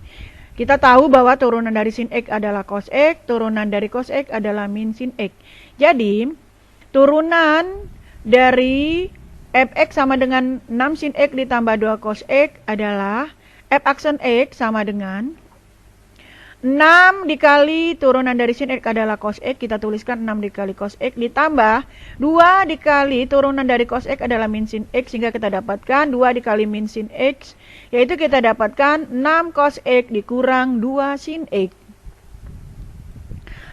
Kita tahu bahwa turunan dari sin x adalah cos x. Turunan dari cos x adalah min sin x. Jadi turunan dari fx sama dengan 6 sin x ditambah 2 cos x adalah f aksen x sama dengan 6 dikali turunan dari sin X adalah cos X, kita tuliskan 6 dikali cos X, ditambah 2 dikali turunan dari cos X adalah min sin X, sehingga kita dapatkan 2 dikali min sin X, yaitu kita dapatkan 6 cos X dikurang 2 sin X.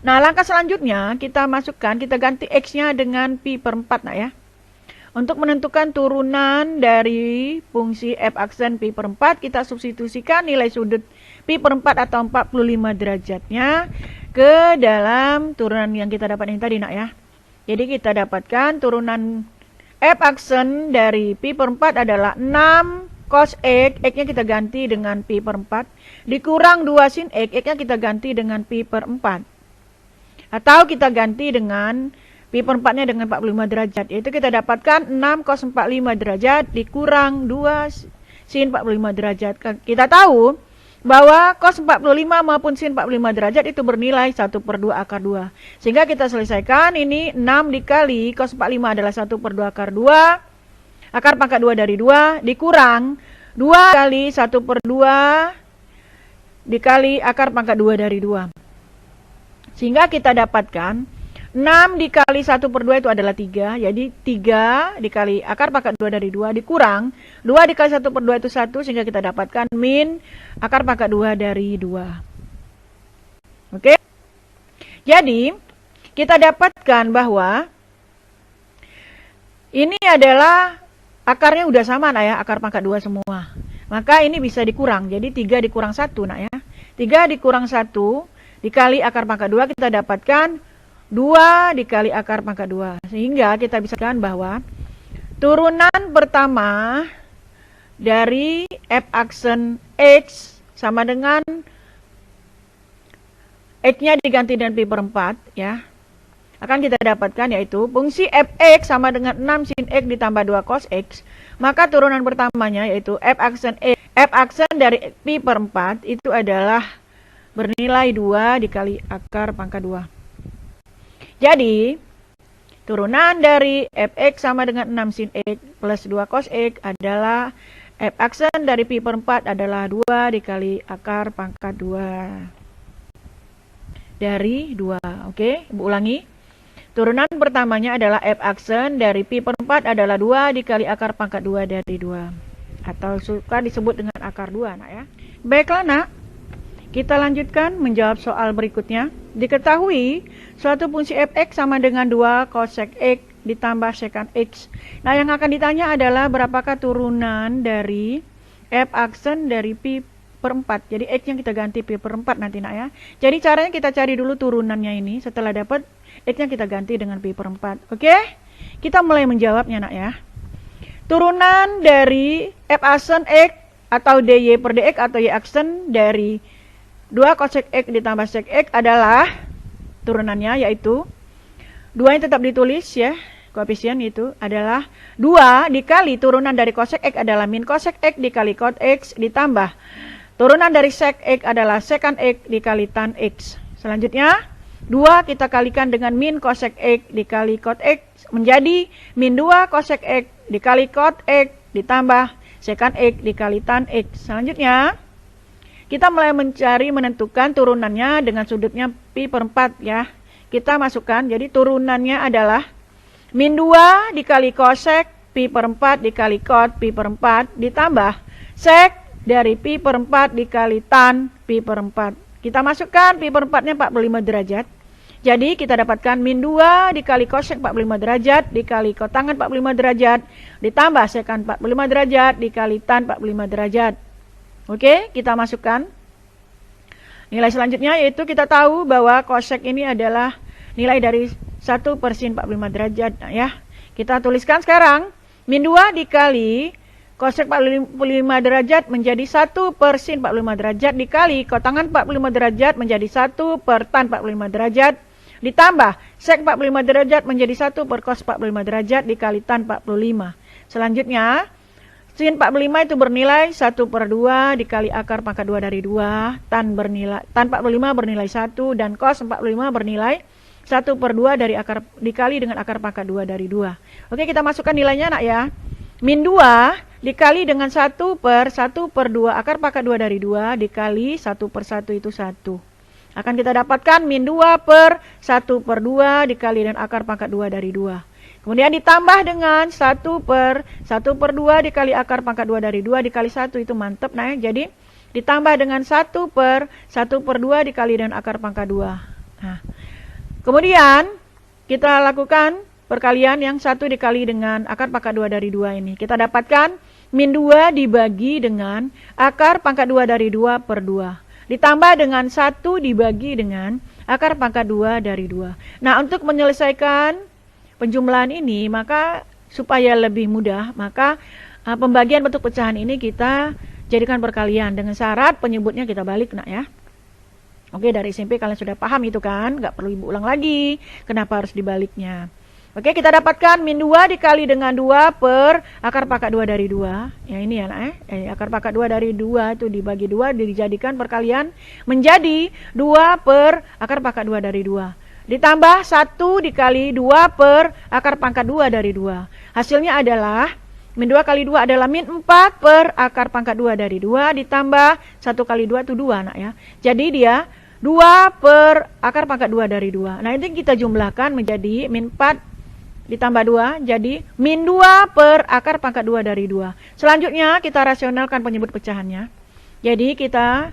Nah, langkah selanjutnya kita masukkan, kita ganti X-nya dengan pi per 4 nak ya. Untuk menentukan turunan dari fungsi f aksen pi per 4, kita substitusikan nilai sudut pi per 4 atau 45 derajatnya ke dalam turunan yang kita dapat ini tadi nak ya. Jadi kita dapatkan turunan f aksen dari pi per 4 adalah 6 cos X, X-nya kita ganti dengan pi per 4, dikurang 2 sin X, X-nya kita ganti dengan pi per 4. Atau kita ganti dengan pi per 4-nya dengan 45 derajat. Yaitu kita dapatkan 6 cos 45 derajat dikurang 2 sin 45 derajat. Kita tahu bahwa cos 45 maupun sin 45 derajat itu bernilai 1/2 akar 2. Sehingga kita selesaikan ini 6 dikali cos 45 adalah 1/2 akar 2. Akar pangkat 2 dari 2 dikurang 2 kali 1/2 dikali akar pangkat 2 dari 2. Sehingga kita dapatkan 6 dikali 1/2 itu adalah 3. Jadi 3 dikali akar pangkat 2 dari 2 dikurang 2 dikali 1/2 itu 1. Sehingga kita dapatkan min akar pangkat 2 dari 2. Oke. Jadi kita dapatkan bahwa ini adalah akarnya udah sama nak ya. Akar pangkat 2 semua. Maka ini bisa dikurang. Jadi 3 dikurang 1 nak ya. 3 dikurang 1 dikali akar pangkat 2, kita dapatkan 2 dikali akar pangkat 2. Sehingga kita bisa katakan bahwa turunan pertama dari f aksen X sama dengan X-nya diganti dengan pi per 4 ya. Akan kita dapatkan yaitu fungsi fx sama dengan 6 sin X ditambah 2 cos X. Maka turunan pertamanya yaitu f aksen X, f aksen dari pi per 4 itu adalah bernilai 2 dikali akar pangkat 2. Jadi, turunan dari fx sama dengan 6 sin X plus 2 cos X adalah f aksen dari pi per 4 adalah 2 dikali akar pangkat 2 dari 2. Oke, Ibu ulangi. Turunan pertamanya adalah f aksen dari pi per 4 adalah 2 dikali akar pangkat 2 dari 2. Atau suka disebut dengan akar 2 nak ya. Baiklah nak. Kita lanjutkan menjawab soal berikutnya. Diketahui suatu fungsi fx sama dengan 2 cosec x ditambah secant x. Nah, yang akan ditanya adalah berapakah turunan dari f aksen dari pi per 4. Jadi x yang kita ganti pi per 4 nanti nak ya. Jadi caranya kita cari dulu turunannya ini. Setelah dapat x yang kita ganti dengan pi per 4. Oke? Kita mulai menjawabnya nak ya. Turunan dari f aksen x atau dy per dx atau y aksen dari 2 cosec X ditambah sec X adalah turunannya yaitu 2 yang tetap ditulis ya, koefisien itu adalah 2 dikali turunan dari cosec X adalah min cosec X dikali cot X ditambah turunan dari sec X adalah secant X dikali tan X. Selanjutnya 2 kita kalikan dengan min cosec X dikali cot X menjadi min 2 cosec X dikali cot X ditambah secant X dikali tan X. Selanjutnya kita mulai mencari menentukan turunannya dengan sudutnya pi per 4 ya. Kita masukkan, jadi turunannya adalah min 2 dikali cosec pi per 4 dikali cot pi per 4 ditambah sec dari pi per 4 dikali tan pi per 4. Kita masukkan pi per 4-nya 45 derajat. Jadi kita dapatkan min 2 dikali cosec 45 derajat dikali kotangan 45 derajat ditambah secant 45 derajat dikali tan 45 derajat. Oke, kita masukkan. Nilai selanjutnya yaitu kita tahu bahwa cosec ini adalah nilai dari 1 per sin 45 derajat. Nah, ya. Kita tuliskan sekarang. Min 2 dikali cosec 45 derajat menjadi 1 per sin 45 derajat dikali kotangan 45 derajat menjadi 1 per tan 45 derajat ditambah sec 45 derajat menjadi 1 per cos 45 derajat dikali tan 45. Selanjutnya sin 45 itu bernilai 1/2 dikali akar pangkat 2 dari 2. Tan 45 bernilai 1 dan cos 45 bernilai 1/2 dari akar dikali dengan akar pangkat 2 dari 2. Oke, kita masukkan nilainya nak ya. Min 2 dikali dengan 1/1/2 akar pangkat 2 dari 2 dikali 1/1 itu 1. Akan kita dapatkan min 2 per 1 per 2 dikali dengan akar pangkat 2 dari 2. Kemudian ditambah dengan 1 per 2 dikali akar pangkat 2 dari 2 dikali 1, itu mantap nah ya. Jadi ditambah dengan 1 per 2 dikali dengan akar pangkat 2. Nah, kemudian kita lakukan perkalian yang 1 dikali dengan akar pangkat 2 dari 2 ini. Kita dapatkan min 2 dibagi dengan akar pangkat 2 dari 2 per 2. Ditambah dengan 1 dibagi dengan akar pangkat 2 dari 2. Nah, untuk menyelesaikan penjumlahan ini, maka supaya lebih mudah, maka pembagian bentuk pecahan ini kita jadikan perkalian. Dengan syarat penyebutnya kita balik nak ya. Oke, dari SMP kalian sudah paham itu kan? Nggak perlu ibu ulang lagi. Kenapa harus dibaliknya? Oke, kita dapatkan min 2 dikali dengan 2 per akar pangkat 2 dari 2. Ya ini ya nak ya. Akar pangkat 2 dari 2 itu dibagi 2 dijadikan perkalian menjadi 2 per akar pangkat 2 dari 2. Ditambah 1 dikali 2 per akar pangkat 2 dari 2. Hasilnya adalah min 2 kali 2 adalah min 4 per akar pangkat 2 dari 2 ditambah 1 kali 2 itu 2 nak ya. Jadi dia 2 per akar pangkat 2 dari 2. Nah, ini kita jumlahkan menjadi min 4 ditambah 2, jadi min 2 per akar pangkat 2 dari 2. Selanjutnya kita rasionalkan penyebut pecahannya. Jadi kita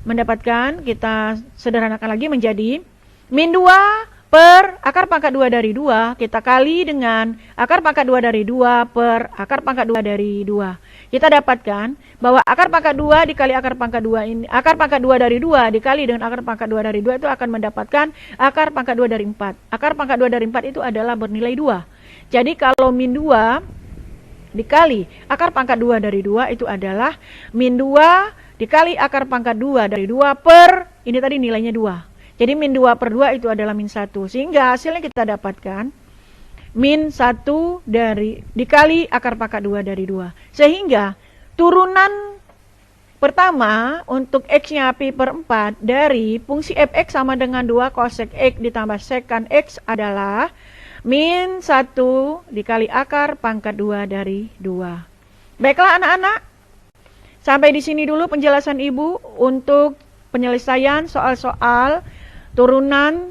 mendapatkan, kita sederhanakan lagi menjadi min 2 per akar pangkat 2 dari 2, kita kali dengan akar pangkat 2 dari 2 per akar pangkat 2 dari 2. Kita dapatkan bahwa akar pangkat 2 dikali akar pangkat 2 ini, akar pangkat 2 dari 2 dikali dengan akar pangkat 2 dari 2 itu akan mendapatkan akar pangkat 2 dari 4. Akar pangkat 2 dari 4 itu adalah bernilai 2. Jadi kalau min 2 dikali akar pangkat 2 dari 2 itu adalah min 2 dikali akar pangkat 2 dari 2 per, ini tadi nilainya 2. Jadi min 2 per 2 itu adalah min 1. Sehingga hasilnya kita dapatkan min 1 dari dikali akar pangkat 2 dari 2. Sehingga turunan pertama untuk X-nya pi per 4 dari fungsi fx sama dengan 2 cosec X ditambah sekan X adalah min 1 dikali akar pangkat 2 dari 2. Baiklah anak-anak, sampai di sini dulu penjelasan ibu untuk penyelesaian soal-soal turunan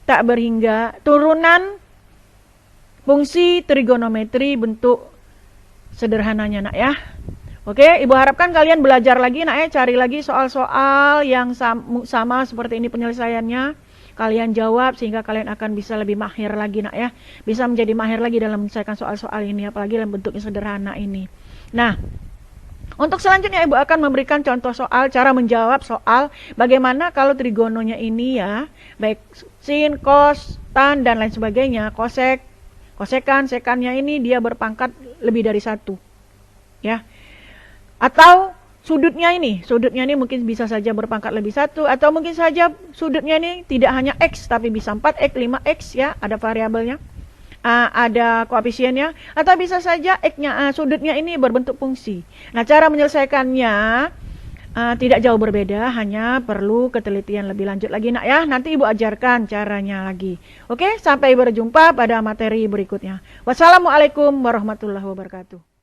tak berhingga, turunan fungsi trigonometri bentuk sederhananya nak ya. Oke, ibu harapkan kalian belajar lagi nak ya, cari lagi soal-soal yang sama seperti ini penyelesaiannya. Kalian jawab sehingga kalian akan bisa lebih mahir lagi nak ya. Bisa menjadi mahir lagi dalam menyelesaikan soal-soal ini, apalagi dalam bentuknya sederhana ini. Nah, untuk selanjutnya ibu akan memberikan contoh soal, cara menjawab soal bagaimana kalau trigononya ini ya, baik sin, cos, tan dan lain sebagainya, kosek, kosekan, sekannya ini dia berpangkat lebih dari 1. Ya. Atau sudutnya ini mungkin bisa saja berpangkat lebih 1, atau mungkin saja sudutnya ini tidak hanya X tapi bisa 4X, 5X ya, ada variabelnya. Ada koefisiennya, atau bisa saja X-nya, sudutnya ini berbentuk fungsi. Nah, cara menyelesaikannya tidak jauh berbeda, hanya perlu ketelitian lebih lanjut lagi nak ya. Nanti ibu ajarkan caranya lagi. Oke, sampai berjumpa pada materi berikutnya. Wassalamualaikum warahmatullahi wabarakatuh.